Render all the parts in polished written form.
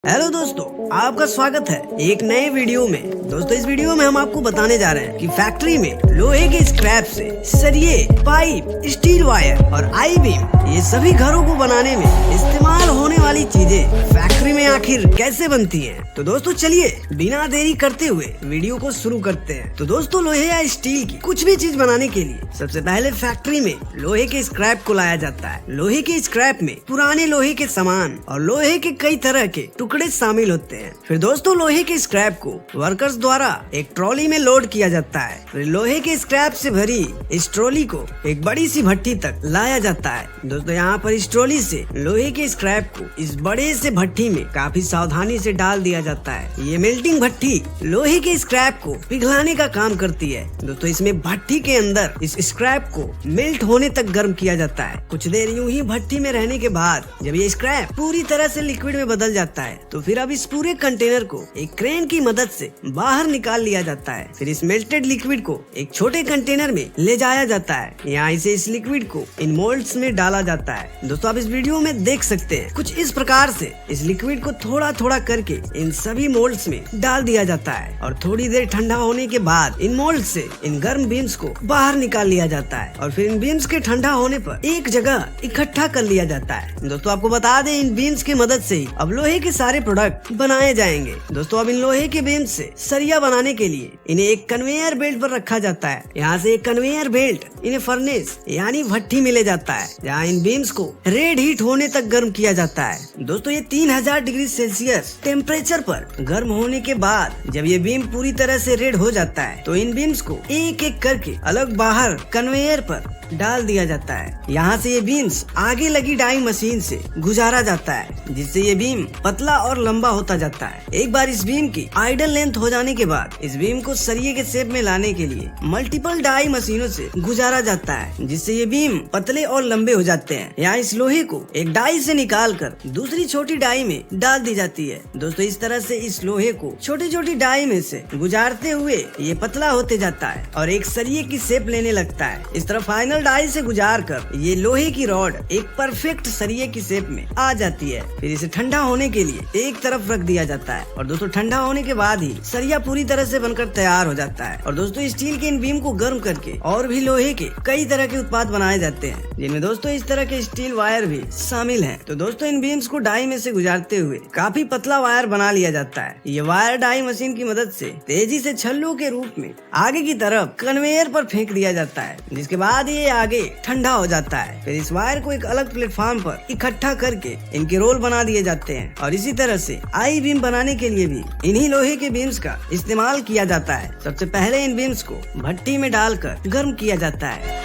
Hello दोस्तों, आपका स्वागत है एक नए वीडियो में। दोस्तों, इस वीडियो में हम आपको बताने जा रहे हैं कि फैक्ट्री में लोहे के स्क्रैप से सरिये, पाइप, स्टील वायर और आई बीम ये सभी घरों को बनाने में इस्तेमाल होने वाली चीजें फैक्ट्री में आखिर कैसे बनती हैं। तो दोस्तों चलिए बिना देरी करते हुए वीडियो को शुरू करते हैं। तो दोस्तों, लोहे या स्टील की कुछ भी चीज बनाने के लिए सबसे पहले फैक्ट्री में लोहे के स्क्रैप को लाया जाता है। लोहे के स्क्रैप में पुराने लोहे के सामान और लोहे के कई तरह के टुकड़े शामिल होते हैं। फिर दोस्तों, लोहे के स्क्रैप को वर्कर्स द्वारा एक ट्रॉली में लोड किया जाता है। फिर लोहे के स्क्रैप से भरी इस ट्रॉली को एक बड़ी सी भट्टी तक लाया जाता है। दोस्तों, यहाँ पर इस ट्रॉली से लोहे के स्क्रैप को इस बड़े से भट्टी में काफी सावधानी से डाल दिया जाता है। ये मेल्टिंग भट्टी लोहे के स्क्रैप को पिघलाने का काम करती है। दोस्तों, इसमें भट्टी के अंदर इस स्क्रैप को मेल्ट होने तक गर्म किया जाता है। कुछ देर यूं ही भट्टी में रहने के बाद जब ये स्क्रैप पूरी तरह से लिक्विड में बदल जाता है तो फिर अब इस पूरे कंटेनर को एक क्रेन की मदद से बाहर निकाल लिया जाता है। फिर इस मेल्टेड लिक्विड को एक छोटे कंटेनर में ले जाया जाता है। यहाँ से इस लिक्विड को इन मोल्ड्स में डाला जाता है। दोस्तों, आप इस वीडियो में देख सकते हैं कुछ इस प्रकार से इस लिक्विड को थोड़ा थोड़ा करके इन सभी मोल्ड्स में डाल दिया जाता है और थोड़ी देर ठंडा होने के बाद इन मोल्ड से इन गर्म बीम्स को बाहर निकाल लिया जाता है और फिर इन बीम्स के ठंडा होने पर एक जगह इकट्ठा कर लिया जाता है। दोस्तों, आपको बता दें, इन बीम्स की मदद से ही अब लोहे के सारे प्रोडक्ट बनाए जाएंगे। दोस्तों, अब इन लोहे के बीम्स से सरिया बनाने के लिए इन्हें एक कन्वेयर बेल्ट पर रखा जाता है। यहाँ से एक कन्वेयर बेल्ट इन्हें फर्नेस यानी भट्टी में ले जाता है, जहाँ इन बीम्स को रेड हीट होने तक गर्म किया जाता है। दोस्तों, ये 3000 डिग्री सेल्सियस टेम्परेचर पर गर्म होने के बाद जब ये बीम पूरी तरह से रेड हो जाता है तो इन बीम्स को एक एक करके अलग बाहर कन्वेयर पर डाल दिया जाता है। यहाँ से ये बीम्स आगे लगी डाइंग मशीन से गुजारा जाता है, जिससे ये बीम पतला और लंबा होता जाता है। एक बार इस बीम की आइडल लेंथ हो जाने के बाद इस बीम को सरिये के शेप में लाने के लिए मल्टीपल डाई मशीनों से गुजारा जाता है, जिससे ये बीम पतले और लंबे हो जाते हैं। यहाँ इस लोहे को एक डाई से निकाल कर दूसरी छोटी डाई में डाल दी जाती है। दोस्तों, इस तरह से इस लोहे को छोटी छोटी डाई में से गुजारते हुए ये पतला होते जाता है और एक सरिये की शेप लेने लगता है। इस तरह फाइनल डाई से गुजार कर ये लोहे की रॉड एक परफेक्ट सरिये की शेप में आ जाती है। फिर इसे ठंडा होने के लिए एक तरफ रख दिया जाता है और दोस्तों, ठंडा होने के बाद ही सरिया पूरी तरह से बनकर तैयार हो जाता है। और दोस्तों, स्टील के इन बीम को गर्म करके और भी लोहे के कई तरह के उत्पाद बनाए जाते हैं, जिनमें दोस्तों इस तरह के स्टील वायर भी शामिल हैं। तो दोस्तों, इन बीम्स को डाई में से गुजारते हुए काफी पतला वायर बना लिया जाता है। ये वायर डाई मशीन की मदद से तेजी से छल्लों के रूप में आगे की तरफ कन्वेयर पर फेंक दिया जाता है, जिसके बाद ये आगे ठंडा हो जाता है। फिर इस वायर को एक अलग प्लेटफॉर्म पर इकट्ठा करके इनके रोल बना दिए जाते हैं और इसी तरह से आई बीम बनाने के लिए भी इन्हीं लोहे के बीम्स का इस्तेमाल किया जाता है। सबसे पहले इन बीम्स को भट्टी में डालकर गर्म किया जाता है।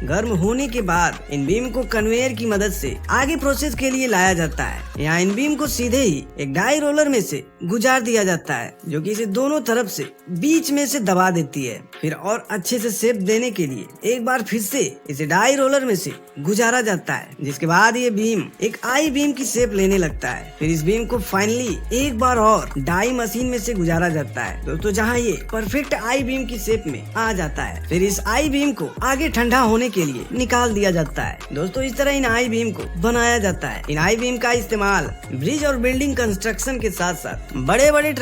गर्म होने के बाद इन बीम को कन्वेयर की मदद से आगे प्रोसेस के लिए लाया जाता है। यहाँ इन बीम को सीधे ही एक डाई रोलर में से गुजार दिया जाता है, जो कि इसे दोनों तरफ से बीच में से दबा देती है। फिर और अच्छे से शेप देने के लिए एक बार फिर से इसे डाई रोलर में से गुजारा जाता है, जिसके बाद ये बीम एक आई बीम की शेप लेने लगता है। फिर इस बीम को फाइनली एक बार और डाई मशीन में से गुजारा जाता है दोस्तों, जहाँ ये परफेक्ट आई बीम की शेप में आ जाता है। फिर इस आई बीम को आगे ठंडा होने के लिए निकाल दिया जाता है। दोस्तों, इस तरह इन आई बीम को बनाया जाता है। इन आई बीम का इस्तेमाल ब्रिज और बिल्डिंग कंस्ट्रक्शन के साथ साथ बड़े बड़े